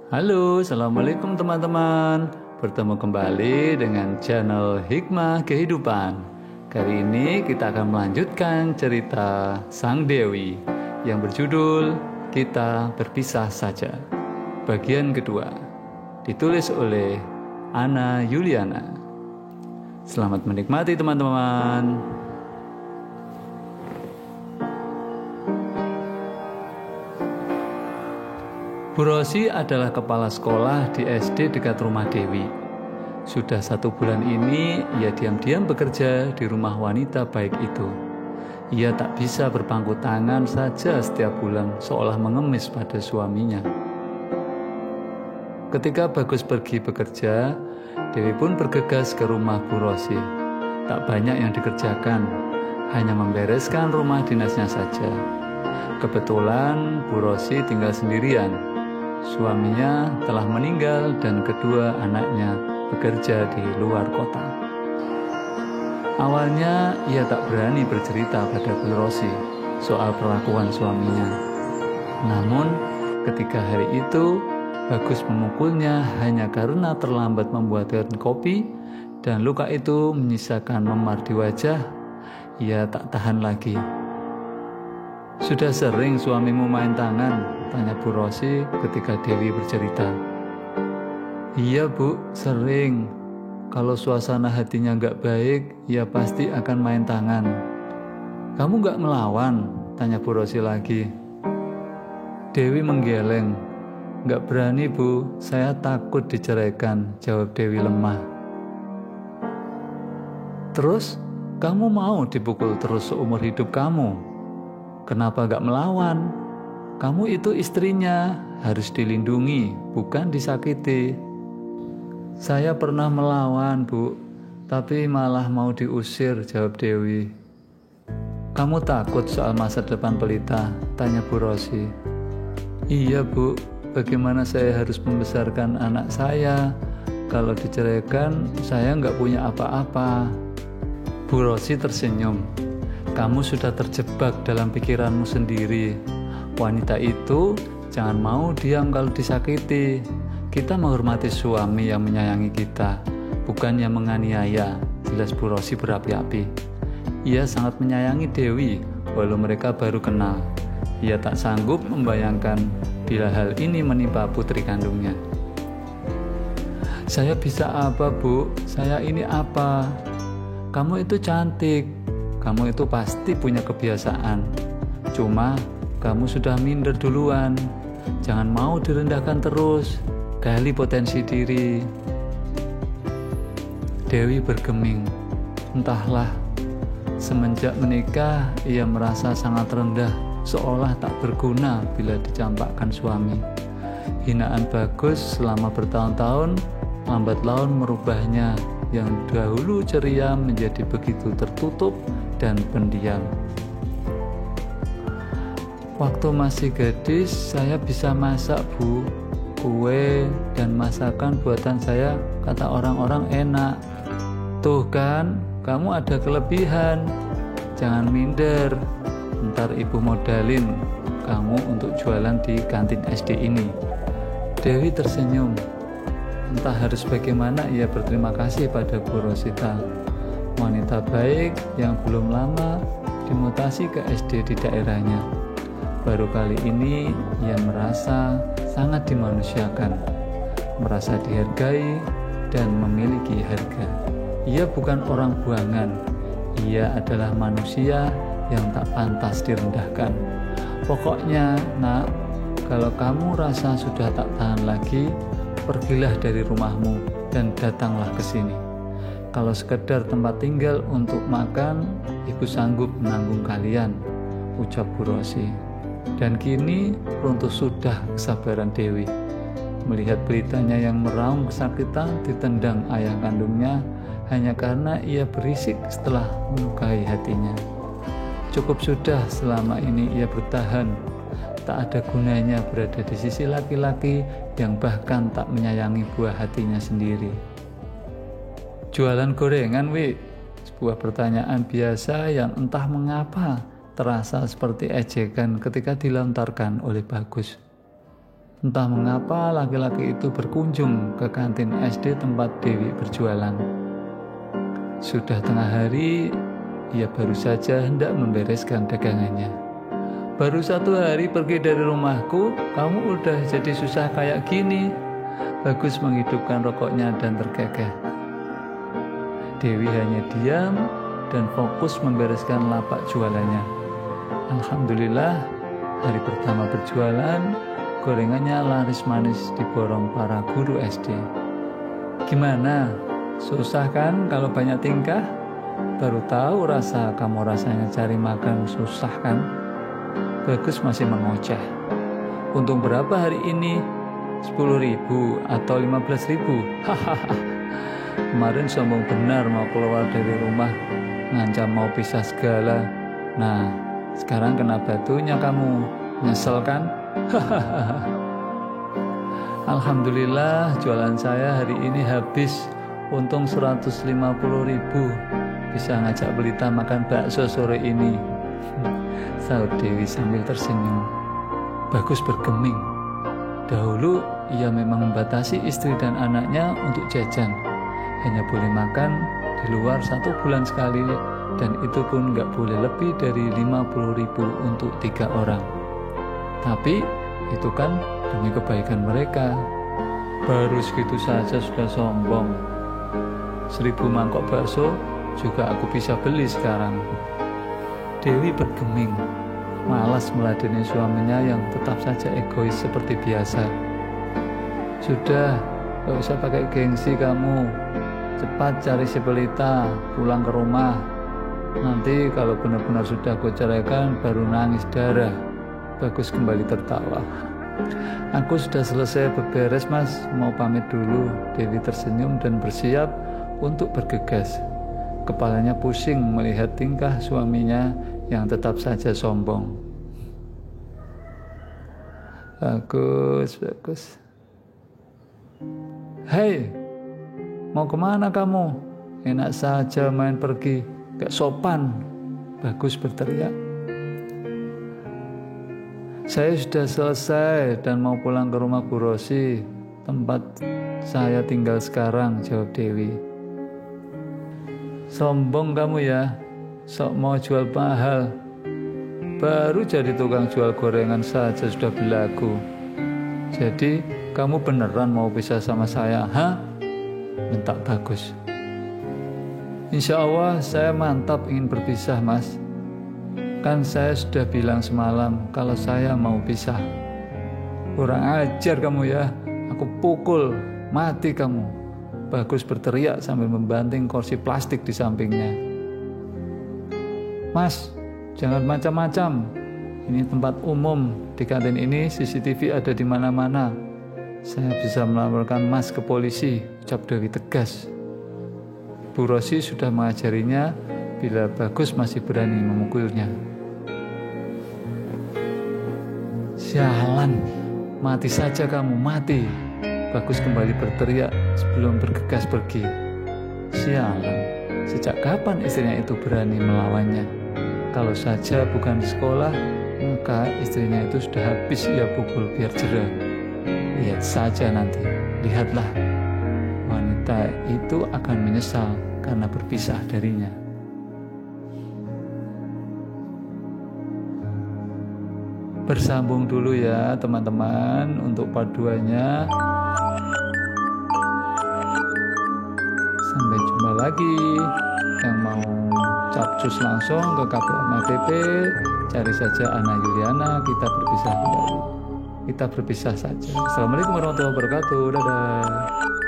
Halo, Assalamualaikum teman-teman. Bertemu kembali dengan channel Hikmah Kehidupan. Kali ini kita akan melanjutkan cerita Sang Dewi yang berjudul Kita Berpisah Saja. Bagian kedua, ditulis oleh Ana Yuliana. Selamat menikmati teman-teman. Bu Rosi adalah kepala sekolah di SD dekat rumah Dewi. Sudah 1 bulan ini ia diam-diam bekerja di rumah wanita baik itu. Ia tak bisa berpangku tangan saja setiap bulan seolah mengemis pada suaminya. Ketika Bagus pergi bekerja, Dewi pun bergegas ke rumah Bu Rosi. Tak banyak yang dikerjakan, hanya membereskan rumah dinasnya saja. Kebetulan Bu Rosi tinggal sendirian. Suaminya telah meninggal dan kedua anaknya bekerja di luar kota. Awalnya ia tak berani bercerita pada Bu Rosi soal perlakuan suaminya. Namun ketika hari itu Bagus memukulnya hanya karena terlambat membuatkan kopi dan luka itu menyisakan memar di wajah, ia tak tahan lagi. "Sudah sering suamimu main tangan?" tanya Bu Rosi ketika Dewi bercerita. "Iya Bu, sering. Kalau suasana hatinya gak baik, ya pasti akan main tangan." "Kamu gak melawan?" tanya Bu Rosi lagi. Dewi menggeleng. "Gak berani Bu, saya takut diceraikan," jawab Dewi lemah. "Terus, kamu mau dipukul terus seumur hidup kamu? Kenapa gak melawan? Kamu itu istrinya, harus dilindungi, bukan disakiti." "Saya pernah melawan Bu, tapi malah mau diusir," jawab Dewi. "Kamu takut soal masa depan pelita?" tanya Bu Rosi. "Iya Bu, bagaimana saya harus membesarkan anak saya? Kalau diceraikan, saya gak punya apa-apa." Bu Rosi tersenyum. "Kamu sudah terjebak dalam pikiranmu sendiri. Wanita itu jangan mau diam kalau disakiti. Kita menghormati suami yang menyayangi kita, bukan yang menganiaya," jelas Bu Rosi berapi-api. Ia sangat menyayangi Dewi, walau mereka baru kenal. Ia tak sanggup membayangkan bila hal ini menimpa putri kandungnya. "Saya bisa apa Bu? Saya ini apa? Kamu itu cantik. Kamu itu pasti punya kebiasaan. Cuma kamu sudah minder duluan. Jangan mau direndahkan terus. Gali potensi diri." Dewi bergeming. Entahlah, semenjak menikah ia merasa sangat rendah, seolah tak berguna bila dicampakkan suami. Hinaan Bagus selama bertahun-tahun lambat laun merubahnya yang dahulu ceria menjadi begitu tertutup dan pendiam. "Waktu masih gadis saya bisa masak Bu. Kue dan masakan buatan saya kata orang-orang enak. Tuh kan, kamu ada kelebihan. Jangan minder. Ntar ibu modalin kamu untuk jualan di kantin SD ini." Dewi tersenyum. Entah harus bagaimana ia berterima kasih pada Bu Rosita, wanita baik yang belum lama dimutasi ke SD di daerahnya. Baru kali ini ia merasa sangat dimanusiakan, merasa dihargai dan memiliki harga. Ia bukan orang buangan, ia adalah manusia yang tak pantas direndahkan. "Pokoknya Nak, kalau kamu rasa sudah tak tahan lagi, pergilah dari rumahmu dan datanglah ke sini. Kalau sekedar tempat tinggal untuk makan, Ibu sanggup menanggung kalian," ucap Bu Rosi. Dan kini runtuh sudah kesabaran Dewi. Melihat beritanya yang meraung kesakitan ditendang ayah kandungnya hanya karena ia berisik setelah melukai hatinya. Cukup sudah selama ini ia bertahan. Tak ada gunanya berada di sisi laki-laki yang bahkan tak menyayangi buah hatinya sendiri. "Jualan gorengan, Wi?" Sebuah pertanyaan biasa yang entah mengapa terasa seperti ejekan ketika dilontarkan oleh Bagus. Entah mengapa laki-laki itu berkunjung ke kantin SD tempat Dewi berjualan. Sudah tengah hari, ia baru saja hendak membereskan dagangannya. Baru 1 hari pergi dari rumahku, kamu udah jadi susah kayak gini. Bagus menghidupkan rokoknya dan terkekeh. Dewi hanya diam dan fokus membereskan lapak jualannya. Alhamdulillah, hari pertama berjualan, gorengannya laris manis diborong para guru SD. Gimana? Susah kan kalau banyak tingkah? Baru tahu kamu rasanya cari makan susah kan? Bagus masih mengoceh. Untung berapa hari ini? 10.000 atau 15.000? Hahaha. Kemarin sombong benar mau keluar dari rumah, ngancam mau pisah segala. Nah, sekarang kena batunya kamu. Nyesel kan? Alhamdulillah jualan saya hari ini habis. Untung 150.000. Bisa ngajak Belita makan bakso sore ini. Sahut Dewi sambil tersenyum. Bagus bergeming. Dahulu ia memang membatasi istri dan anaknya untuk jajan. Hanya boleh makan di luar 1 bulan sekali, dan itu pun gak boleh lebih dari 50.000 untuk 3 orang. Tapi itu kan demi kebaikan mereka. Baru segitu saja sudah sombong. 1000 mangkok bakso juga aku bisa beli sekarang. Dewi bergeming, malas meladeni suaminya yang tetap saja egois seperti biasa. Sudah, gak usah pakai gengsi kamu. Cepat cari si Belita, pulang ke rumah. Nanti kalau benar-benar sudah aku ceraikan, baru nangis darah. Bagus kembali tertawa. Aku sudah selesai beberes mas, mau pamit dulu. Dewi tersenyum dan bersiap untuk bergegas. Kepalanya pusing melihat tingkah suaminya yang tetap saja sombong. Bagus. Hei, mau kemana kamu? Enak saja main pergi, gak sopan. Bagus berteriak. Saya sudah selesai dan mau pulang ke rumah Bu Rosi, tempat saya tinggal sekarang, jawab Dewi. Sombong kamu ya, sok mau jual mahal. Baru jadi tukang jual gorengan saja sudah belagu. Jadi kamu beneran mau pisah sama saya, ha? Bentak Bagus. Insya Allah saya mantap ingin berpisah mas. Kan saya sudah bilang semalam kalau saya mau pisah. Kurang ajar kamu ya, aku pukul, mati kamu. Bagus berteriak sambil membanting kursi plastik di sampingnya. Mas, jangan macam-macam. Ini tempat umum, di kantin ini CCTV ada di mana-mana. Saya bisa melaporkan mas ke polisi, ucap Dewi tegas. Bu Rosi sudah mengajarinya bila Bagus masih berani memukulnya. Sialan, mati saja kamu, mati. Bagus kembali berteriak sebelum bergegas pergi. Sialan, sejak kapan istrinya itu berani melawannya? Kalau saja bukan di sekolah, maka istrinya itu sudah habis ia pukul biar jerah. Lihat saja nanti, lihatlah. Wanita itu akan menyesal karena berpisah darinya. Bersambung dulu ya teman-teman untuk part 2-nya. Sampai jumpa lagi. Yang mau capcus langsung ke KPMADP, cari saja Ana Yuliana, kita berpisah kembali. Kita berpisah saja. Assalamualaikum warahmatullahi wabarakatuh. Dadah.